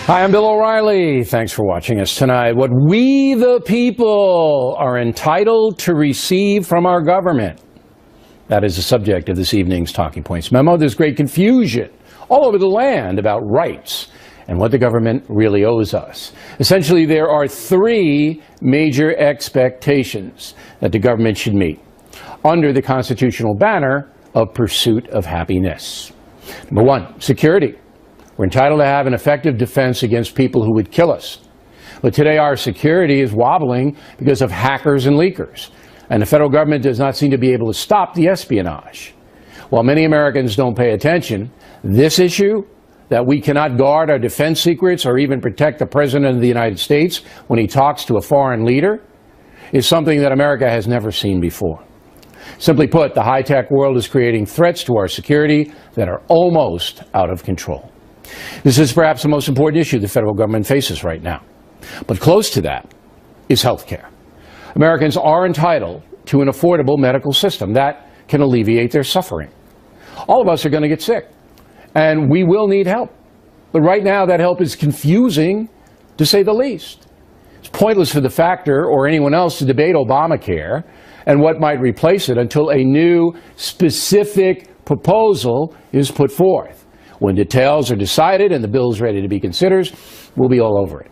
Hi, I'm Bill O'Reilly. Thanks for watching us tonight. What we, the people, are entitled to receive from our government. That is the subject of this evening's Talking Points memo. There's great confusion all over the land about rights and what the government really owes us. Essentially, there are three major expectations that the government should meet under the constitutional banner of pursuit of happiness. Number one, security. We're entitled to have an effective defense against people who would kill us. But today our security is wobbling because of hackers and leakers. And the federal government does not seem to be able to stop the espionage. While many Americans don't pay attention, this issue, that we cannot guard our defense secrets or even protect the President of the United States when he talks to a foreign leader, is something that America has never seen before. Simply put, the high-tech world is creating threats to our security that are almost out of control. This is perhaps the most important issue the federal government faces right now. But close to that is health care. Americans are entitled to an affordable medical system that can alleviate their suffering. All of us are going to get sick, and we will need help. But right now, that help is confusing, to say the least. It's pointless for the factor or anyone else to debate Obamacare and what might replace it until a new, specific proposal is put forth. When details are decided and the bill is ready to be considered, we'll be all over it.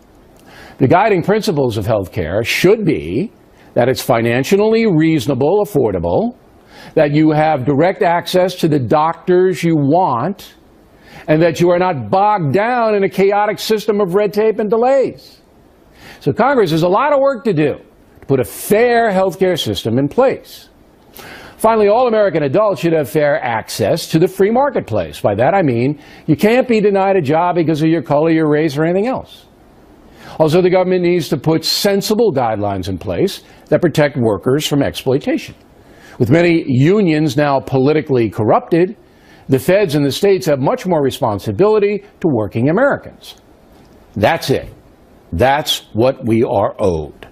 The guiding principles of health care should be that it's financially reasonable, affordable, that you have direct access to the doctors you want, and that you are not bogged down in a chaotic system of red tape and delays. So Congress has a lot of work to do to put a fair health care system in place. Finally, all American adults should have fair access to the free marketplace. By that I mean you can't be denied a job because of your color, your race, or anything else. Also, the government needs to put sensible guidelines in place that protect workers from exploitation. With many unions now politically corrupted, the feds and the states have much more responsibility to working Americans. That's it. That's what we are owed.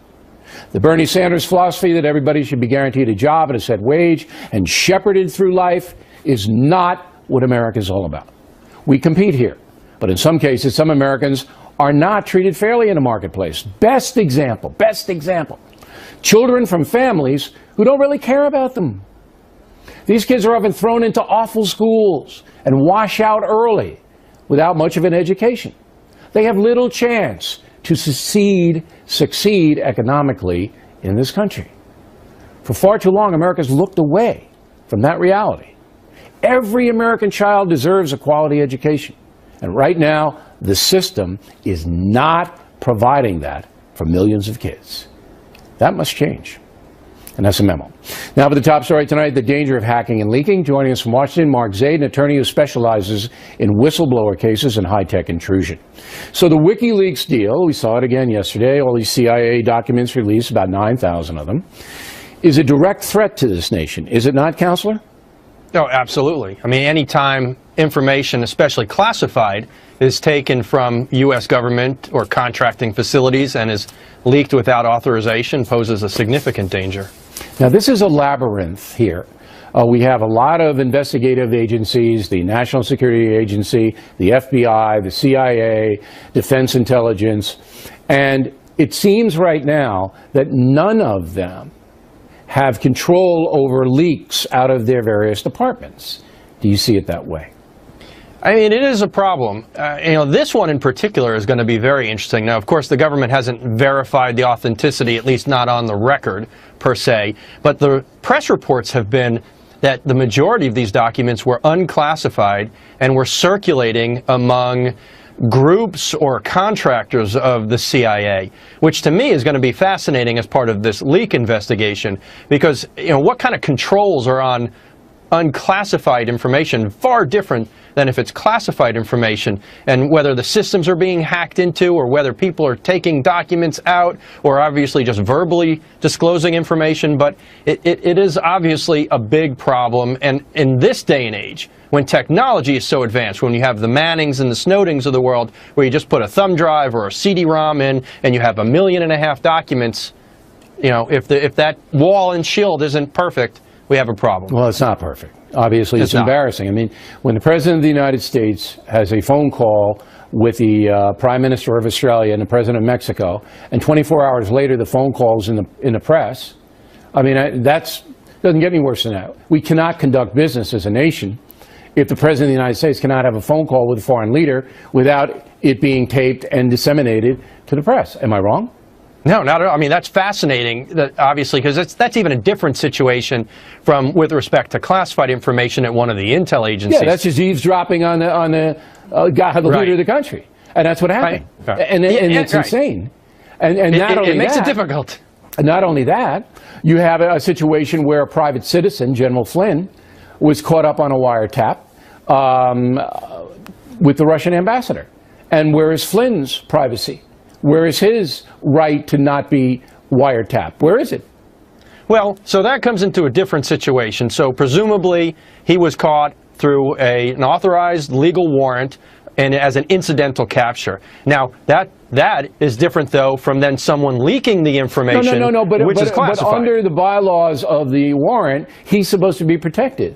The Bernie Sanders philosophy that everybody should be guaranteed a job at a set wage and shepherded through life is not what America is all about. We compete here, but in some cases, some Americans are not treated fairly in the marketplace. Best example, children from families who don't really care about them. These kids are often thrown into awful schools and wash out early without much of an education. They have little chance to succeed economically in this country. For far too long, America's looked away from that reality. Every American child deserves a quality education. And right now, the system is not providing that for millions of kids. That must change. And that's a memo. Now for the top story tonight, the danger of hacking and leaking. Joining us from Washington, Mark Zaid, an attorney who specializes in whistleblower cases and high-tech intrusion. So the WikiLeaks deal, we saw it again yesterday, all these CIA documents released, about 9,000 of them, is a direct threat to this nation. Is it not, Counselor? No, absolutely. I mean, anytime information, especially classified, is taken from U.S. government or contracting facilities and is leaked without authorization poses a significant danger. Now, this is a labyrinth here. We have a lot of investigative agencies, the National Security Agency, the FBI, the CIA, Defense Intelligence, and it seems right now that none of them have control over leaks out of their various departments. Do you see it that way? I mean, it is a problem. This one in particular is going to be very interesting. Now, of course, the government hasn't verified the authenticity, at least not on the record, per se. But the press reports have been that the majority of these documents were unclassified and were circulating among groups or contractors of the CIA, which to me is going to be fascinating as part of this leak investigation, because, what kind of controls are on unclassified information? Far different than if it's classified information, and whether the systems are being hacked into or whether people are taking documents out or obviously just verbally disclosing information. But it is obviously a big problem, and in this day and age, when technology is so advanced, when you have the Mannings and the Snowdens of the world, where you just put a thumb drive or a CD-ROM in and you have 1.5 million documents, if that wall and shield isn't perfect, we have a problem. Well, it's not perfect. Obviously, it's embarrassing. I mean, when the President of the United States has a phone call with the Prime Minister of Australia and the President of Mexico, and 24 hours later the phone calls in the press. I mean, that doesn't get any worse than that. We cannot conduct business as a nation if the President of the United States cannot have a phone call with a foreign leader without it being taped and disseminated to the press. Am I wrong? No, not at all. I mean, that's fascinating, obviously, because that's even a different situation from with respect to classified information at one of the intel agencies. Yeah, that's just eavesdropping on the guy, the leader of the country, and that's what happened. Right. And it's insane. And not only it makes that, it difficult. Not only that, you have a situation where a private citizen, General Flynn, was caught up on a wiretap with the Russian ambassador. And where is Flynn's privacy? Where is his right to not be wiretapped? Where is it? Well, so that comes into a different situation. So presumably he was caught through an authorized legal warrant and as an incidental capture. Now, that is different, though, from then someone leaking the information, which is classified. But under the bylaws of the warrant, he's supposed to be protected.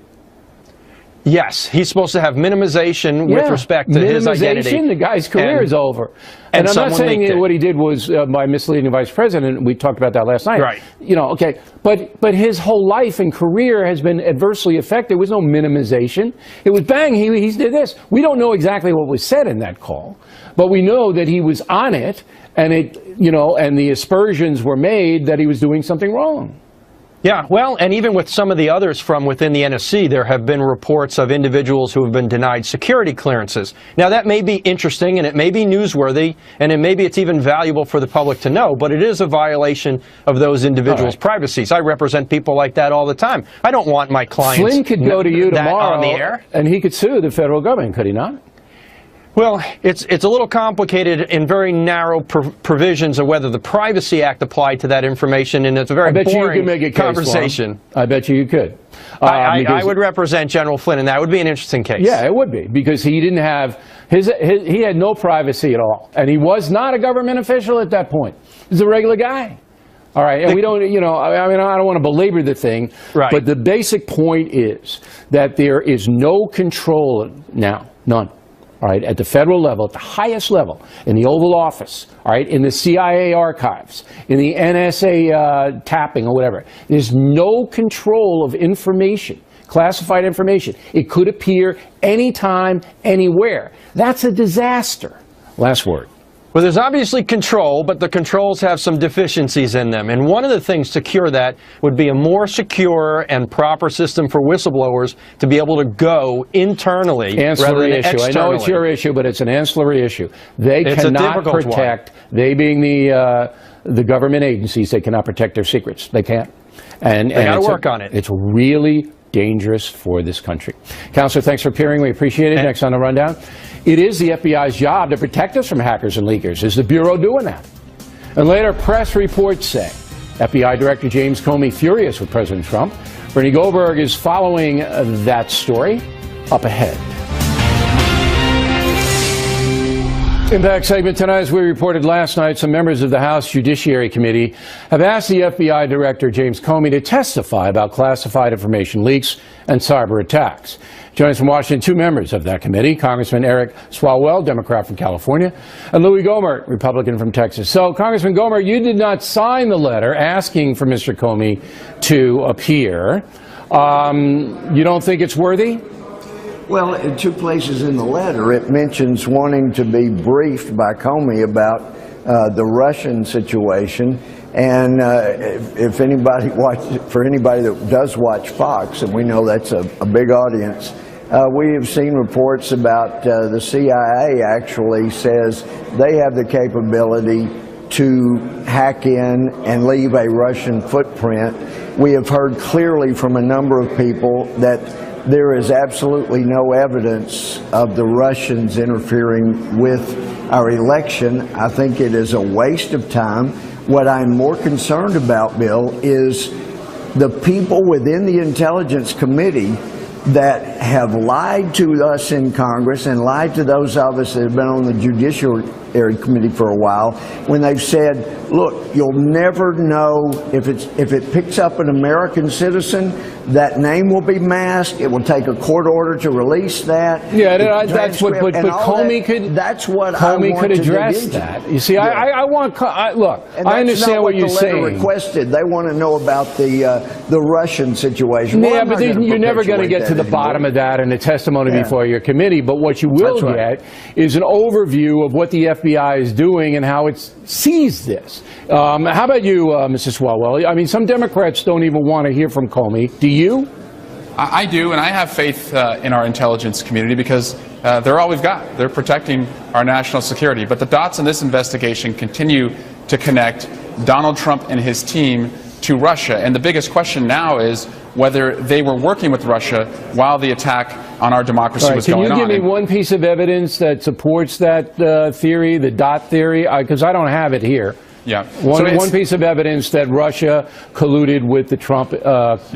Yes, he's supposed to have minimization with respect to his identity. The guy's career is over. And I'm not saying what he did was by misleading the vice president. We talked about that last night. Right. You know, okay. But his whole life and career has been adversely affected. There was no minimization. It was bang, he did this. We don't know exactly what was said in that call, but we know that he was on it, and and the aspersions were made that he was doing something wrong. Yeah, well, and even with some of the others from within the NSC, there have been reports of individuals who have been denied security clearances. Now, that may be interesting, and it may be newsworthy, and maybe it's even valuable for the public to know, but it is a violation of those individuals' privacies. I represent people like that all the time. I don't want my clients Flynn could go to you tomorrow on the air, and he could sue the federal government, could he not? Well, it's a little complicated in very narrow provisions of whether the Privacy Act applied to that information, and it's a very boring conversation. I bet you could. I would represent General Flynn, and that would be an interesting case. Yeah, it would be, because he didn't have he had no privacy at all, and he was not a government official at that point. He was a regular guy. All right, and we don't, I mean, I don't want to belabor the thing, but the basic point is that there is no control now, none. All right, at the federal level, at the highest level, in the Oval Office, all right, in the CIA archives, in the NSA tapping or whatever. There's no control of information, classified information. It could appear anytime, anywhere. That's a disaster. Last word. Well, there's obviously control, but the controls have some deficiencies in them. And one of the things to cure that would be a more secure and proper system for whistleblowers to be able to go internally rather than externally. I know it's your issue, but it's an ancillary issue. They cannot protect, they being the government agencies, they cannot protect their secrets. They can't. And they got to work on it. It's really dangerous for this country. Counselor, thanks for appearing. We appreciate it. Next on the Rundown. It is the FBI's job to protect us from hackers and leakers. Is the Bureau doing that? And later, press reports say FBI Director James Comey furious with President Trump. Bernie Goldberg is following that story. Up ahead. Impact segment tonight. As we reported last night, some members of the House Judiciary Committee have asked the FBI Director James Comey to testify about classified information leaks and cyber attacks. Joining us from Washington, two members of that committee, Congressman Eric Swalwell, Democrat from California, and Louis Gohmert, Republican from Texas. So, Congressman Gohmert, you did not sign the letter asking for Mr. Comey to appear. You don't think it's worthy? Well, in two places in the letter, it mentions wanting to be briefed by Comey about the Russian situation. And if anybody for anybody that does watch Fox, and we know that's a big audience, we have seen reports about the CIA actually says they have the capability to hack in and leave a Russian footprint. We have heard clearly from a number of people that there is absolutely no evidence of the Russians interfering with our election. I think it is a waste of time. What I'm more concerned about, Bill, is the people within the Intelligence Committee that have lied to us in Congress and lied to those of us that have been on the Judiciary Committee for a while, when they've said, look, you'll never know if it picks up an American citizen, that name will be masked. It will take a court order to release that. Yeah, that's what. But Comey could. That's what Comey I want could to address dig that. into. You see, I want. Look, And I understand what you're the letter saying. requested. They want to know about the Russian situation. Well, Yeah, I'm but not gonna you're never going to perpetuate get to that the bottom anymore. of that in the testimony Yeah. before your committee. But what you will That's right. get is an overview of what the FBI is doing and how it sees this. How about you, Mrs. Swalwell? I mean, some Democrats don't even want to hear from Comey. Do you? I do, and I have faith in our intelligence community because they're all we've got. They're protecting our national security. But the dots in this investigation continue to connect Donald Trump and his team to Russia. And the biggest question now is whether they were working with Russia while the attack on our democracy was going on. Can you give me one piece of evidence that supports that theory, the dot theory? Because I don't have it here. Yeah. One piece of evidence that Russia colluded with the Trump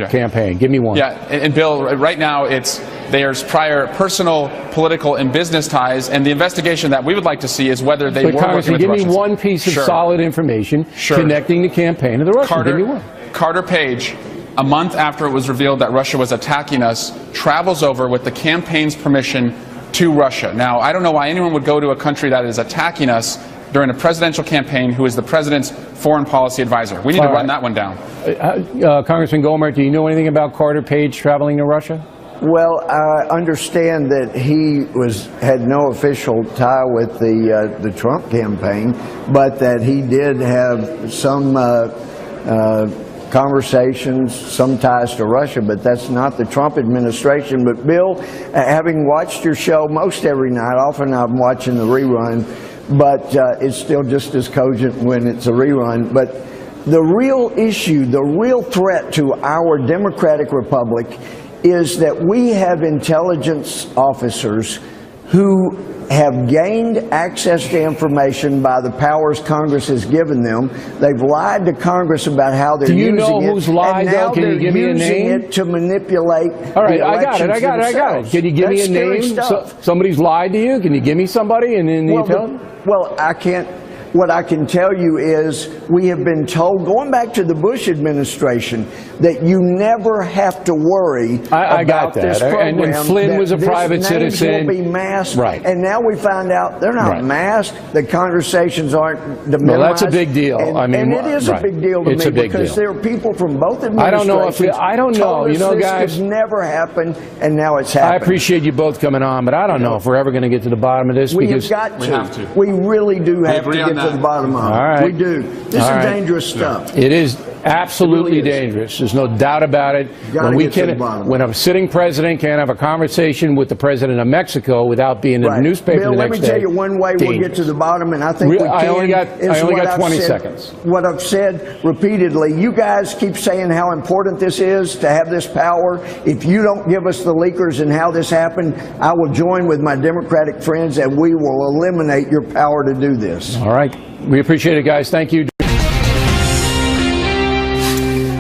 campaign. Give me one. Yeah, and Bill, right now there's prior personal, political, and business ties, and the investigation that we would like to see is whether they were working Congressman, with give Russians. me one piece of Sure. solid information connecting the campaign to the Russians. Give me one. Carter Page, a month after it was revealed that Russia was attacking us, travels over with the campaign's permission to Russia. Now, I don't know why anyone would go to a country that is attacking us during a presidential campaign who is the president's foreign policy advisor. We need to run that one down. Congressman Gohmert, do you know anything about Carter Page traveling to Russia? Well, I understand that he had no official tie with the Trump campaign, but that he did have some conversations, some ties to Russia, but that's not the Trump administration. But Bill, having watched your show most every night, often I'm watching the rerun, but it's still just as cogent when it's a rerun. But the real issue, the real threat to our democratic republic is that we have intelligence officers who have gained access to information by the powers Congress has given them. They've lied to Congress about how they're using it. Do you know who's lied, and now though? Can you give me a name? they're using it to manipulate All right, the I got it. themselves. Can you give me That's a scary name? stuff. Somebody's lied to you? Can you give me somebody in the intelligence? Well, I can't. What I can tell you is we have been told, going back to the Bush administration, that you never have to worry I got about that. this program. And Flynn that was a this private names citizen. will be masked. Right. And now we find out they're not Right. masked. The conversations aren't minimized. Well, that's a big deal. And, I mean, and it is right. a big deal to It's me a big because deal. there are people from both I administrations. don't know if I don't know. told us You know, this guys, could never happen, and now it's I happening. appreciate you both coming on, but I don't know if we're ever going to get to the bottom of this. We because have got to. We have to. We really do have to agree on get to that. the bottom of it. All right. We do. This All is right. dangerous stuff. It is absolutely It really is. dangerous. There's no doubt about it. Gotta get to the bottom. When a sitting president can't have a conversation with the president of Mexico without being in the Right. newspaper Bill, the let next me day. tell you one way we'll get to the bottom, and I think we can. I only got is what I've 20 said- seconds. What I've said repeatedly, you guys keep saying how important this is to have this power. If you don't give us the leakers and how this happened, I will join with my Democratic friends and we will eliminate your power to do this. All right. We appreciate it, guys. Thank you.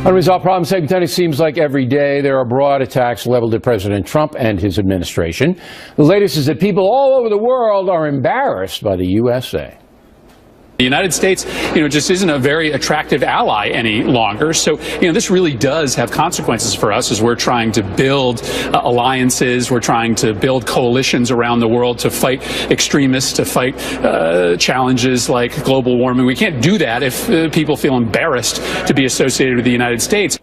Unresolved problems taking place. Seems like every day there are broad attacks leveled at President Trump and his administration. The latest is that people all over the world are embarrassed by the USA. The United States, just isn't a very attractive ally any longer. So, this really does have consequences for us as we're trying to build alliances. We're trying to build coalitions around the world to fight extremists, to fight challenges like global warming. We can't do that if people feel embarrassed to be associated with the United States.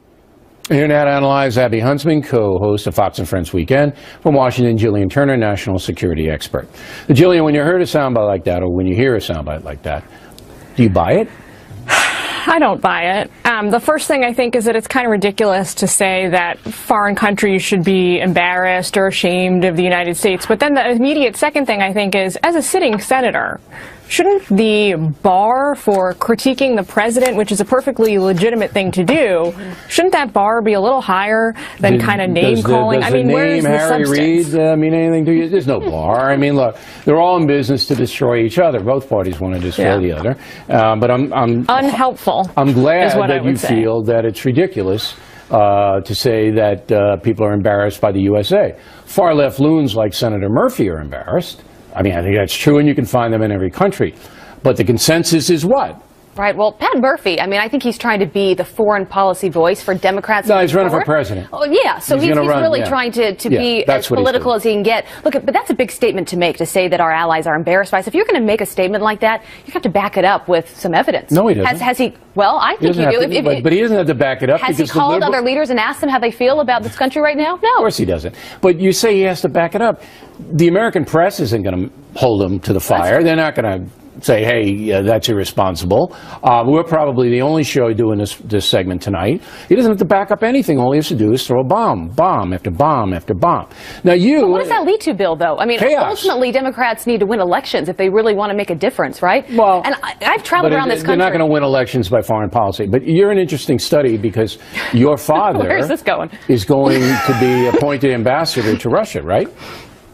Here now to analyze, Abby Huntsman, co-host of Fox and Friends Weekend. From Washington, Jillian Turner, national security expert. Jillian, when you heard a soundbite like that, or when you hear a soundbite like that, do you buy it? I don't buy it. The first thing I think is that it's kind of ridiculous to say that foreign countries should be embarrassed or ashamed of the United States. But then the immediate second thing I think is, as a sitting senator, shouldn't the bar for critiquing the president, which is a perfectly legitimate thing to do, shouldn't that bar be a little higher than kind of name calling? Does I mean, the where is name the Harry substance? Reid mean anything to you? There's no bar. I mean, look, they're all in business to destroy each other. Both parties want to destroy the other. But I'm Unhelpful. I'm glad is what I that would you say. feel that it's ridiculous to say that people are embarrassed by the USA. Far left loons like Senator Murphy are embarrassed. I mean, I think that's true, and you can find them in every country. But the consensus is what? Right. Well, Pat Murphy, I mean, I think he's trying to be the foreign policy voice for Democrats. No, he's running for forward. president. Oh, yeah. So he's really yeah. trying to Yeah, be that's as what he's political doing. as he can get. Look, but that's a big statement to make, to say that our allies are embarrassed by us. If you're going to make a statement like that, you have to back it up with some evidence. No, he doesn't. Has he? Well, I think you do. But he doesn't have to back it up. Has he because the called liberal- other leaders and asked them how they feel about this country right now? No. Of course he doesn't. But you say he has to back it up. The American press isn't going to hold him to the fire. They're not going to say, hey, that's irresponsible. We're probably the only show doing this segment tonight. He doesn't have to back up anything. All he has to do is throw a bomb after bomb after bomb. Now you... What does that lead to, Bill, though? I mean, chaos. Ultimately, Democrats need to win elections if they really want to make a difference, right? Well, and I've traveled around this country. They're not going to win elections by foreign policy. But you're an interesting study because your father Where is this going? is going to be appointed ambassador to Russia, right?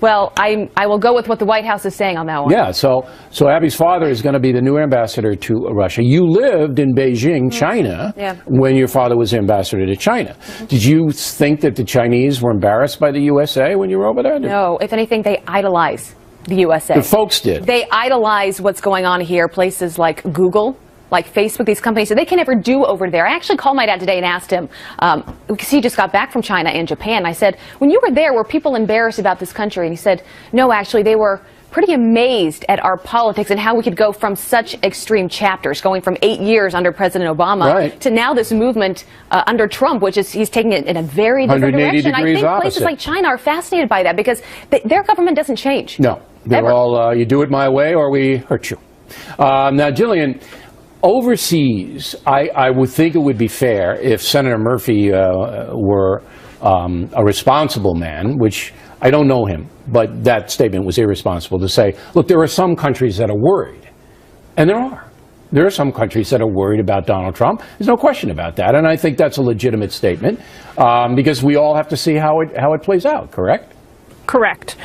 Well, I will go with what the White House is saying on that one. Yeah, so Abby's father is going to be the new ambassador to Russia. You lived in Beijing, China, when your father was ambassador to China. Did you think that the Chinese were embarrassed by the USA when you were over there? No, if anything, they idolize the USA. The folks did. They idolize what's going on here, places like Google, like Facebook, these companies, so they can never do over there. I actually called my dad today and asked him, because he just got back from China and Japan. I said, when you were there, were people embarrassed about this country? And he said, no, actually, they were pretty amazed at our politics and how we could go from such extreme chapters, going from 8 years under President Obama to now this movement under Trump, which is he's taking it in a very different direction. I think places like China are fascinated by that because their government doesn't change. No, they're all, you do it my way or we hurt you. Now, Jillian, overseas, I would think it would be fair if Senator Murphy were a responsible man, which I don't know him, but that statement was irresponsible to say, look, there are some countries that are worried. And there are. There are some countries that are worried about Donald Trump. There's no question about that. And I think that's a legitimate statement because we all have to see how it plays out, correct? Correct.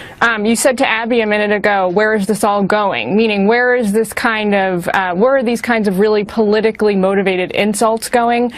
You said to Abby a minute ago, where is this all going? Meaning, where is this kind of, where are these kinds of really politically motivated insults going?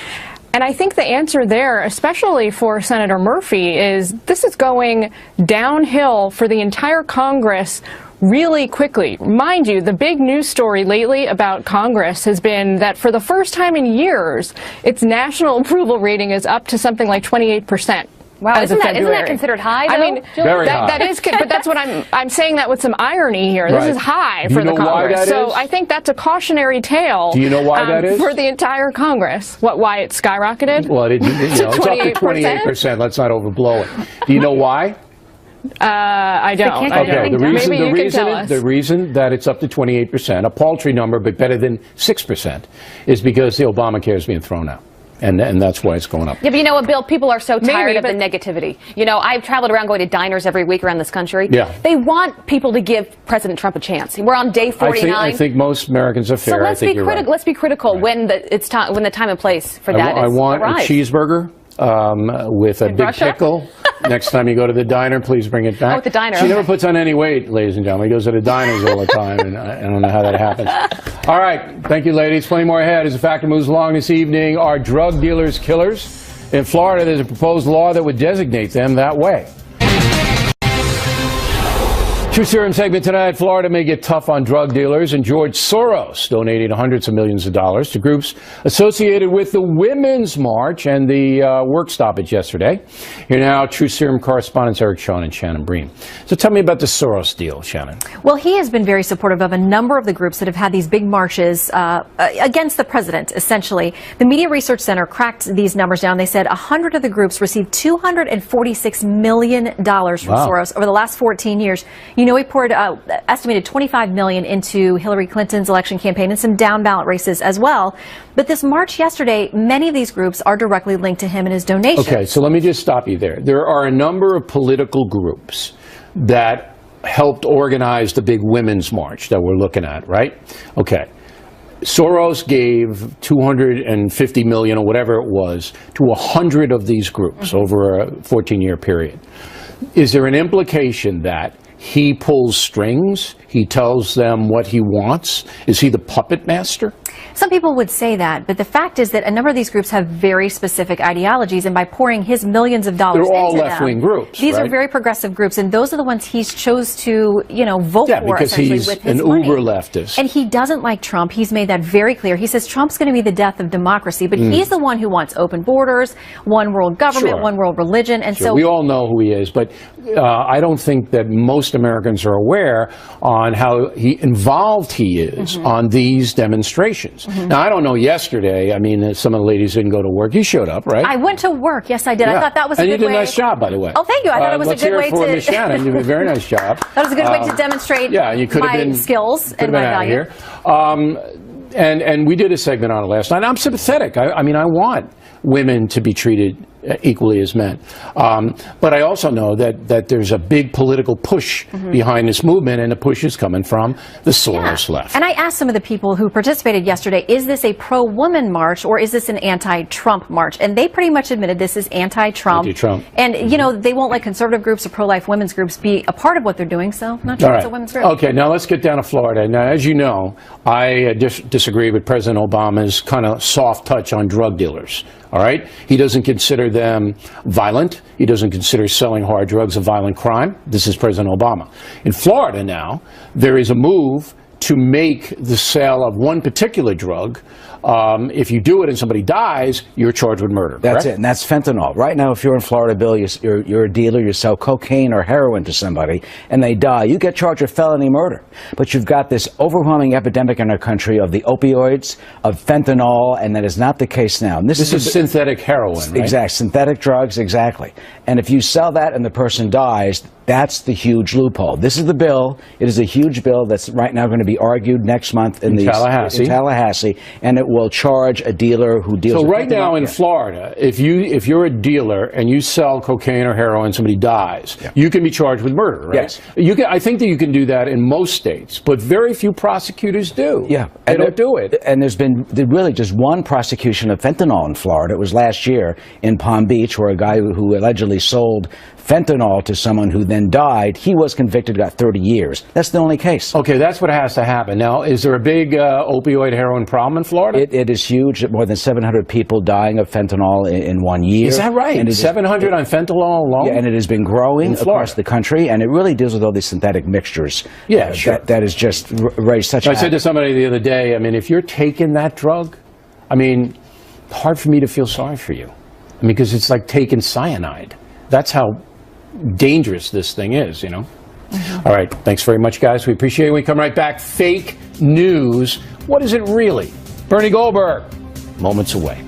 And I think the answer there, especially for Senator Murphy, is this is going downhill for the entire Congress really quickly. Mind you, the big news story lately about Congress has been that for the first time in years, its national approval rating is up to something like 28%. Wow, isn't that considered high, though? I mean, very high. That is, but that's what I'm saying that with some irony here. This is high for the Congress. So I think that's a cautionary tale. Do you know why that is? For the entire Congress. Why it skyrocketed? Well, it's up to 28%. Let's not overblow it. Do you know why? I don't. Okay, the reason that it's up to 28%, a paltry number, but better than 6%, is because the Obamacare is being thrown out. And that's why it's going up. Yeah, but you know what, Bill? People are so tired of the negativity. You know, I've traveled around going to diners every week around this country. Yeah. They want people to give President Trump a chance. We're on day 49. I think most Americans are fair. So let's be critical. Let's be critical when the time and place for that is. I want a cheeseburger with a big Russia? pickle. Next time you go to the diner, please bring it back. Oh, the diner. She never puts on any weight, ladies and gentlemen. He goes to the diners all the time, and I don't know how that happens. All right. Thank you, ladies. Plenty more ahead as the factor moves along this evening. Are drug dealers killers? In Florida, there's a proposed law that would designate them that way. True Serum segment tonight. Florida may get tough on drug dealers, and George Soros donating hundreds of millions of dollars to groups associated with the Women's March and the work stoppage yesterday. Here now, True Serum correspondents Eric Shawn and Shannon Bream. So tell me about the Soros deal, Shannon. Well, he has been very supportive of a number of the groups that have had these big marches against the president, essentially. The Media Research Center cracked these numbers down. They said 100 of the groups received $246 million from Soros over the last 14 years. You know, he poured estimated $25 million into Hillary Clinton's election campaign and some down ballot races as well. But this march yesterday, many of these groups are directly linked to him and his donations. Okay, so let me just stop you there. There are a number of political groups that helped organize the big women's march that we're looking at, right? Okay. Soros gave $250 million or whatever it was to 100 of these groups over a 14-year period. Is there an implication that he pulls strings? He tells them what he wants? Is he the puppet master? Some people would say that, but the fact is that a number of these groups have very specific ideologies, and by pouring his millions of dollars They're all into left-wing them, groups, these are right? very progressive groups, and those are the ones he's chose to, vote Yeah, for because essentially he's with his an money. uber leftist. And he doesn't like Trump. He's made that very clear. He says Trump's going to be the death of democracy, but he's the one who wants open borders, one world government, Sure. one world religion, and So we all know who he is, but I don't think that most Americans are aware on how involved he is on these demonstrations. Now, I don't know yesterday, I mean, some of the ladies didn't go to work. You showed up, right? I went to work. Yes, I did. Yeah. I thought that was a and good you did way. a nice job, by the way. Oh, thank you. I thought it was a let's good hear way it for to. Miss Shannon. You did a very nice job. That was a good way to demonstrate yeah, you could have my been, skills could and have my been out value. here. And we did a segment on it last night. I'm sympathetic. I mean, I want women to be treated equally as men. But I also know that there's a big political push behind this movement, and the push is coming from the Soros left. And I asked some of the people who participated yesterday, is this a pro-woman march or is this an anti-Trump march? And they pretty much admitted this is anti-Trump. Anti-Trump. And, they won't let conservative groups or pro-life women's groups be a part of what they're doing, so I'm not sure All it's right. a women's group. Okay, now let's get down to Florida. Now, as you know, I disagree with President Obama's kind of soft touch on drug dealers. All right? He doesn't consider them violent. He doesn't consider selling hard drugs a violent crime. This is President Obama. In Florida now, there is a move to make the sale of one particular drug, if you do it and somebody dies, you're charged with murder. That's correct? it, and that's fentanyl. Right now, if you're in Florida, Bill, you're a dealer, you sell cocaine or heroin to somebody, and they die, you get charged with felony murder. But you've got this overwhelming epidemic in our country of the opioids, of fentanyl, and that is not the case now. And This is synthetic heroin, right? Exactly, synthetic drugs, exactly. And if you sell that and the person dies, that's the huge loophole. This is the bill. It is a huge bill that's right now going to be argued next month in Tallahassee, and it will charge a dealer who deals. So with right now in fentanyl. Florida, if you're a dealer and you sell cocaine or heroin, somebody dies, you can be charged with murder, right? Yes. I think that you can do that in most states, but very few prosecutors do. Yeah, they don't do it. And there's really just one prosecution of fentanyl in Florida. It was last year in Palm Beach, where a guy who allegedly sold fentanyl to someone who then died, he was convicted, got 30 years. That's the only case. Okay, that's what has to happen. Now, is there a big opioid heroin problem in Florida? It is huge. More than 700 people dying of fentanyl in 1 year. Is that right? And 700 on fentanyl alone? Yeah, and it has been growing In Florida. across the country, and it really deals with all these synthetic mixtures. Yeah, sure. That has just raised such. I said to somebody the other day, I mean, if you're taking that drug, I mean, hard for me to feel sorry for you. I mean, because it's like taking cyanide. That's how dangerous this thing is, you know? All right. Thanks very much, guys. We appreciate it. We come right back. Fake news. What is it really? Bernie Goldberg, moments away.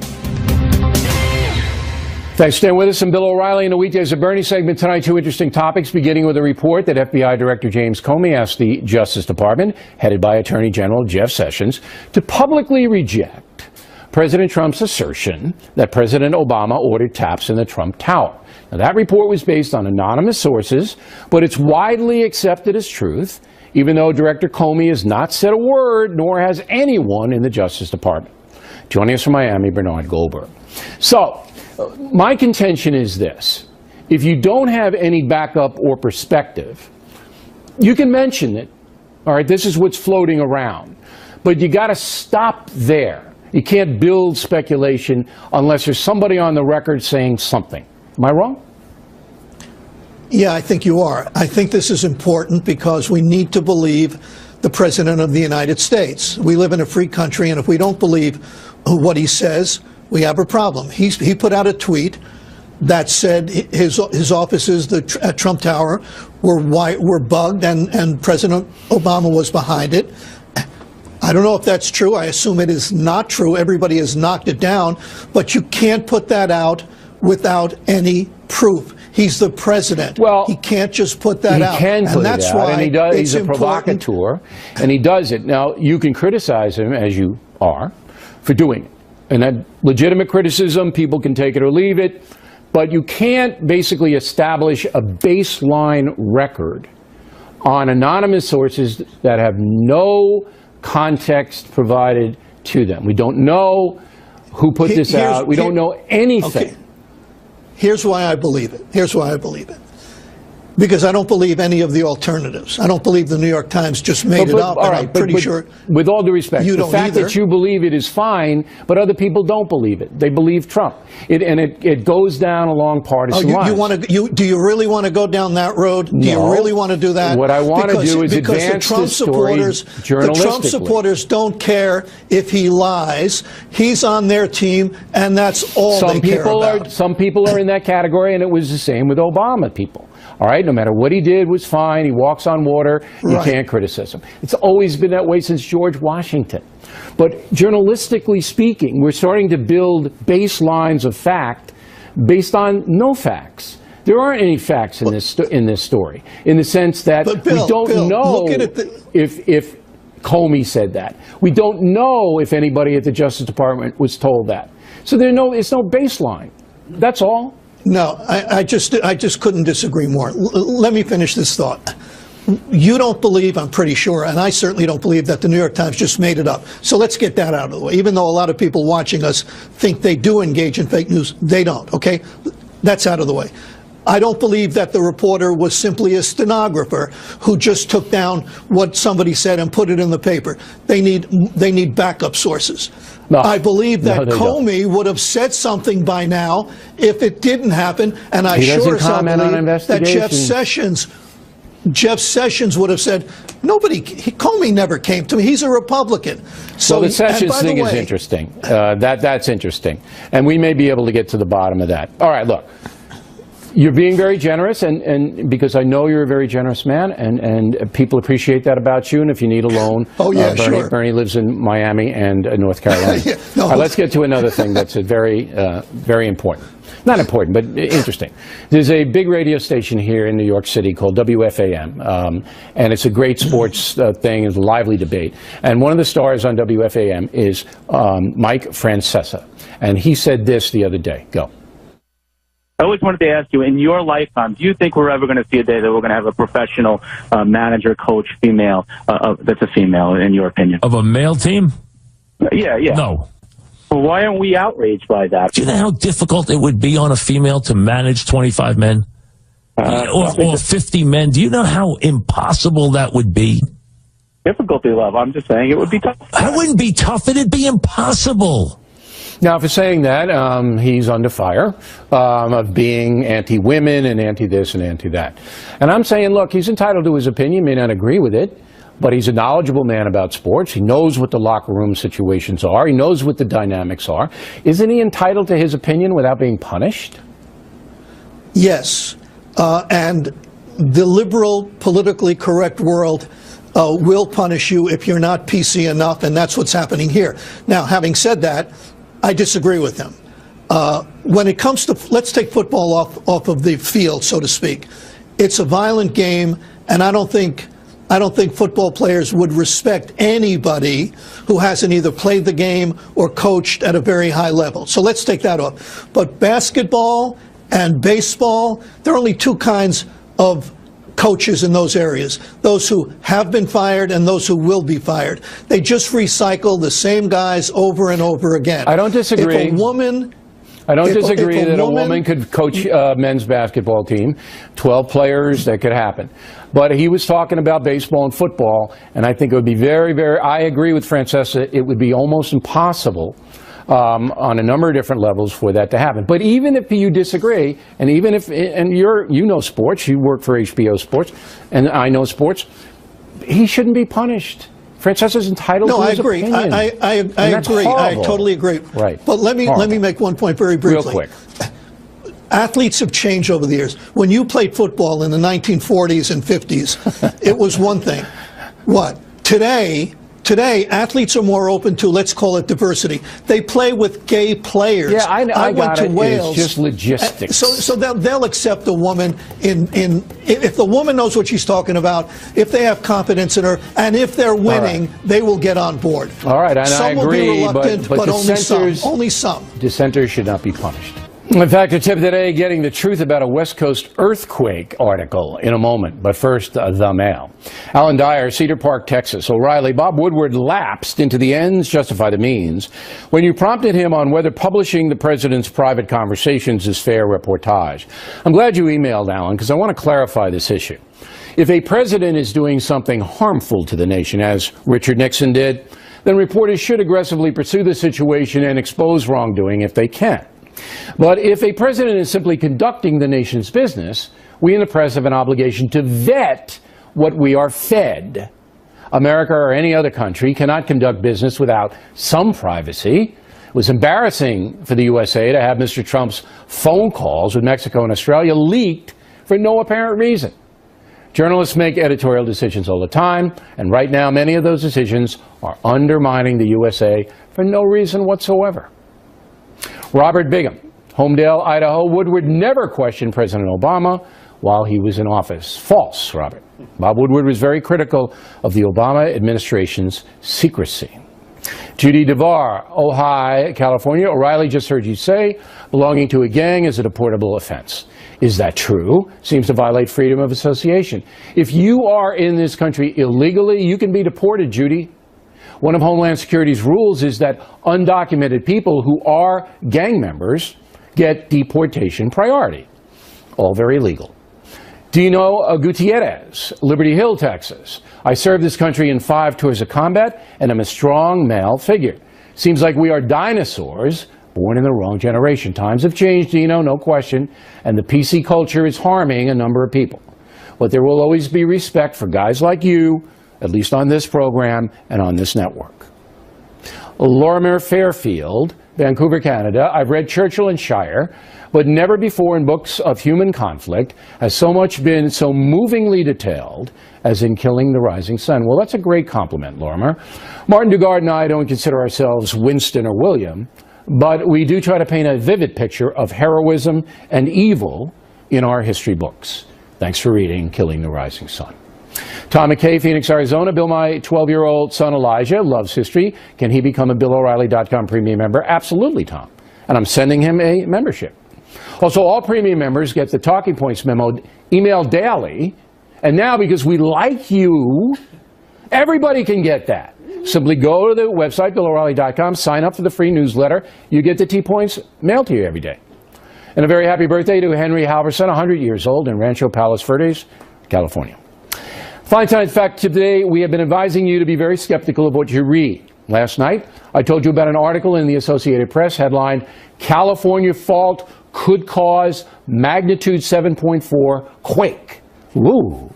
Thanks for staying with us. I'm Bill O'Reilly in the Weekdays of Bernie segment tonight. Two interesting topics, beginning with a report that FBI Director James Comey asked the Justice Department, headed by Attorney General Jeff Sessions, to publicly reject President Trump's assertion that President Obama ordered taps in the Trump Tower. Now, that report was based on anonymous sources, but it's widely accepted as truth, even though Director Comey has not said a word, nor has anyone in the Justice Department. Joining us from Miami, Bernard Goldberg. So, my contention is this. If you don't have any backup or perspective, you can mention it. All right, this is what's floating around. But you got to stop there. You can't build speculation unless there's somebody on the record saying something. Am I wrong? Yeah, I think you are. I think this is important because we need to believe the President of the United States. We live in a free country, and if we don't believe what he says, we have a problem. He put out a tweet that said his offices at Trump Tower were bugged, and President Obama was behind it. I don't know if that's true. I assume it is not true. Everybody has knocked it down, but you can't put that out without any proof. He's the president. Well, he can't just put that out. He can put and that's it out, why and he does. He's a important. provocateur, and he does it. Now, you can criticize him, as you are, for doing it. And that legitimate criticism, people can take it or leave it, but you can't basically establish a baseline record on anonymous sources that have no context provided to them. We don't know who put this out. We don't know anything. Okay. Here's why I believe it. Because I don't believe any of the alternatives. I don't believe the New York Times just made it up, and I'm pretty sure. With all due respect, you the don't fact either. that you believe it is fine, but other people don't believe it. They believe Trump. It goes down along partisan lines. Do you really want to go down that road? Do you really want to do that? What I want to do is advance this story journalistically. The Trump supporters don't care if he lies. He's on their team, and that's all they care about. Some people are in that category, and it was the same with Obama people. All right, no matter what he did was fine. He walks on water. You can't criticize him. It's always been that way since George Washington. But journalistically speaking, we're starting to build baselines of fact based on no facts. There aren't any facts in this story, in the sense that we don't know if Comey said that. We don't know if anybody at the Justice Department was told that. So it's no baseline. That's all. No, I just couldn't disagree more. Let me finish this thought. You don't believe, I'm pretty sure, and I certainly don't believe that the New York Times just made it up. So let's get that out of the way. Even though a lot of people watching us think they do engage in fake news, they don't, okay? That's out of the way. I don't believe that the reporter was simply a stenographer who just took down what somebody said and put it in the paper. They need backup sources. No, I believe that Comey would have said something by now if it didn't happen, and I sure as hell believe that Jeff Sessions would have said, Comey never came to me. He's a Republican. So the Sessions thing is interesting. That's interesting, and we may be able to get to the bottom of that. All right, look. You're being very generous, and because I know you're a very generous man, and people appreciate that about you. And if you need a loan, Bernie lives in Miami and North Carolina. All right, let's get to another thing that's very important. Not important, but interesting. There's a big radio station here in New York City called WFAM, and it's a great sports thing. It's a lively debate. And one of the stars on WFAM is Mike Francesa, and he said this the other day. Go. I always wanted to ask you, in your lifetime, do you think we're ever going to see a day that we're going to have a professional manager, coach, female, that's a female, in your opinion? Of a male team? Yeah. No. Well, why aren't we outraged by that? Do you know how difficult it would be on a female to manage 25 men? Or 50 men? Do you know how impossible that would be? Difficulty level. I'm just saying it would be tough. It wouldn't be tough. It'd be impossible. Now, for saying that, he's under fire of being anti-women and anti-this and anti-that. And I'm saying, look, he's entitled to his opinion, may not agree with it, but he's a knowledgeable man about sports. He knows what the locker room situations are. He knows what the dynamics are. Isn't he entitled to his opinion without being punished? Yes. And the liberal, politically correct world will punish you if you're not PC enough, and that's what's happening here. Now, having said that, I disagree with him. When it comes to, let's take football off of the field, so to speak. It's a violent game, and I don't think football players would respect anybody who hasn't either played the game or coached at a very high level. So let's take that off. But basketball and baseball, there are only two kinds of coaches in those areas, those who have been fired and those who will be fired. They just recycle the same guys over and over again. I don't disagree. If a woman... I don't disagree that a woman could coach a men's basketball team, 12 players, that could happen. But he was talking about baseball and football, and I think it would be I agree with Francesa, it would be almost impossible on a number of different levels for that to happen. But even if you disagree, and even if, and you know sports, you work for HBO Sports, and I know sports, he shouldn't be punished. Francesa's entitled to his opinion. No, I agree. I totally agree. Right. But let me make one point very briefly. Real quick. Athletes have changed over the years. When you played football in the 1940s and 50s, it was one thing. What? Today, athletes are more open to, let's call it diversity. They play with gay players. Yeah, I went to Wales. It's just logistics. So they'll accept a woman if the woman knows what she's talking about, if they have confidence in her, and if they're winning, they will get on board. All right, and some I agree, will be reluctant, but only only some. Dissenters should not be punished. In fact, a tip today, getting the truth about a West Coast earthquake article in a moment. But first, the mail. Alan Dyer, Cedar Park, Texas. O'Reilly, Bob Woodward lapsed into the ends justify the means when you prompted him on whether publishing the president's private conversations is fair reportage. I'm glad you emailed, Alan, because I want to clarify this issue. If a president is doing something harmful to the nation, as Richard Nixon did, then reporters should aggressively pursue the situation and expose wrongdoing if they can. But if a president is simply conducting the nation's business, we in the press have an obligation to vet what we are fed. America or any other country cannot conduct business without some privacy. It was embarrassing for the USA to have Mr. Trump's phone calls with Mexico and Australia leaked for no apparent reason. Journalists make editorial decisions all the time, and right now many of those decisions are undermining the USA for no reason whatsoever. Robert Bigham, Homedale, Idaho. Woodward never questioned President Obama while he was in office. False, Robert. Bob Woodward was very critical of the Obama administration's secrecy. Judy DeVar, Ojai, California. O'Reilly, just heard you say belonging to a gang is a deportable offense. Is that true? Seems to violate freedom of association. If you are in this country illegally, you can be deported, Judy. One of Homeland Security's rules is that undocumented people who are gang members get deportation priority. All very legal. Dino Gutierrez, Liberty Hill, Texas. I served this country in 5 tours of combat and am a strong male figure. Seems like we are dinosaurs born in the wrong generation. Times have changed, Dino, no question, and the PC culture is harming a number of people. But there will always be respect for guys like you, at least on this program and on this network. Lorimer Fairfield, Vancouver, Canada. I've read Churchill and Shire, but never before in books of human conflict has so much been so movingly detailed as in Killing the Rising Sun. Well, that's a great compliment, Lorimer. Martin Dugard and I don't consider ourselves Winston or William, but we do try to paint a vivid picture of heroism and evil in our history books. Thanks for reading Killing the Rising Sun. Tom McKay, Phoenix, Arizona. Bill, my 12-year-old son Elijah loves history. Can he become a BillO'Reilly.com premium member? Absolutely, Tom. And I'm sending him a membership. Also, all premium members get the Talking Points memo emailed daily. And now, because we like you, everybody can get that. Simply go to the website, BillO'Reilly.com, sign up for the free newsletter. You get the T-Points mailed to you every day. And a very happy birthday to Henry Halverson, 100 years old, in Rancho Palos Verdes, California. Fine Science Fact today, we have been advising you to be very skeptical of what you read. Last night, I told you about an article in the Associated Press headlined, California Fault Could Cause Magnitude 7.4 Quake. Ooh.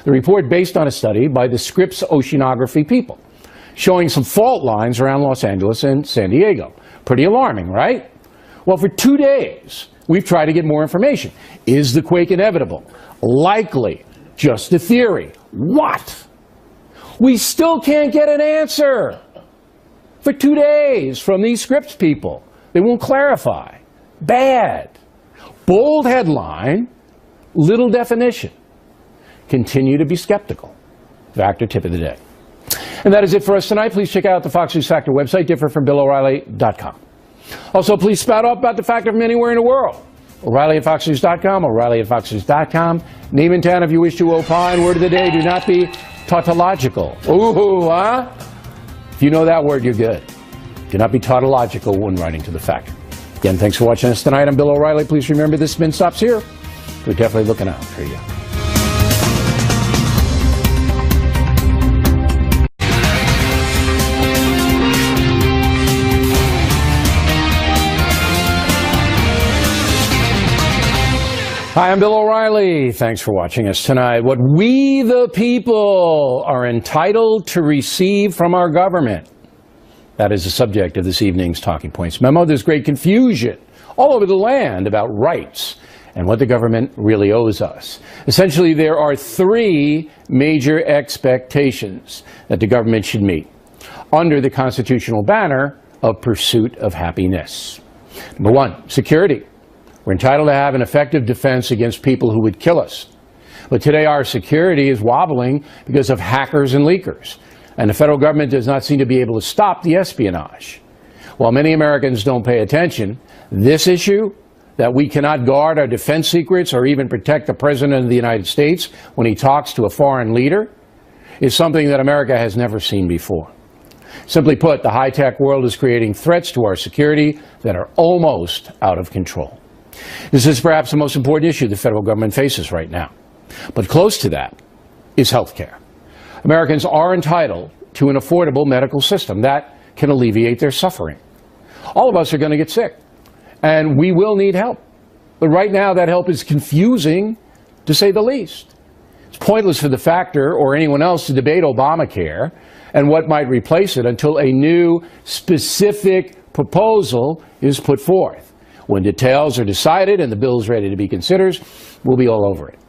The report based on a study by the Scripps Oceanography people, showing some fault lines around Los Angeles and San Diego. Pretty alarming, right? Well, for 2 days, we've tried to get more information. Is the quake inevitable? Likely. Just a theory. What? We still can't get an answer. For 2 days from these Scripps people. They won't clarify. Bad. Bold headline, little definition. Continue to be skeptical. Factor tip of the day. And that is it for us tonight. Please check out the Fox News Factor website, different from BillO'Reilly.com. Also, please spout up about the Factor from anywhere in the world. O'Reilly at FoxNews.com, O'Reilly at FoxNews.com. Name and town if you wish to opine. Word of the day, do not be tautological. Ooh, huh? If you know that word, you're good. Do not be tautological when writing to the Factor. Again, thanks for watching us tonight. I'm Bill O'Reilly. Please remember this spin stops here. We're definitely looking out for you. Hi, I'm Bill O'Reilly. Thanks for watching us tonight. What we, the people, are entitled to receive from our government. That is the subject of this evening's Talking Points memo. There's great confusion all over the land about rights and what the government really owes us. Essentially, there are 3 major expectations that the government should meet under the constitutional banner of pursuit of happiness. Number 1, security. We're entitled to have an effective defense against people who would kill us. But today our security is wobbling because of hackers and leakers. And the federal government does not seem to be able to stop the espionage. While many Americans don't pay attention, this issue that we cannot guard our defense secrets or even protect the President of the United States when he talks to a foreign leader is something that America has never seen before. Simply put, the high-tech world is creating threats to our security that are almost out of control. This is perhaps the most important issue the federal government faces right now. But close to that is health care. Americans are entitled to an affordable medical system that can alleviate their suffering. All of us are going to get sick, and we will need help. But right now, that help is confusing, to say the least. It's pointless for the Factor or anyone else to debate Obamacare and what might replace it until a new, specific proposal is put forth. When details are decided and the bill is ready to be considered, we'll be all over it.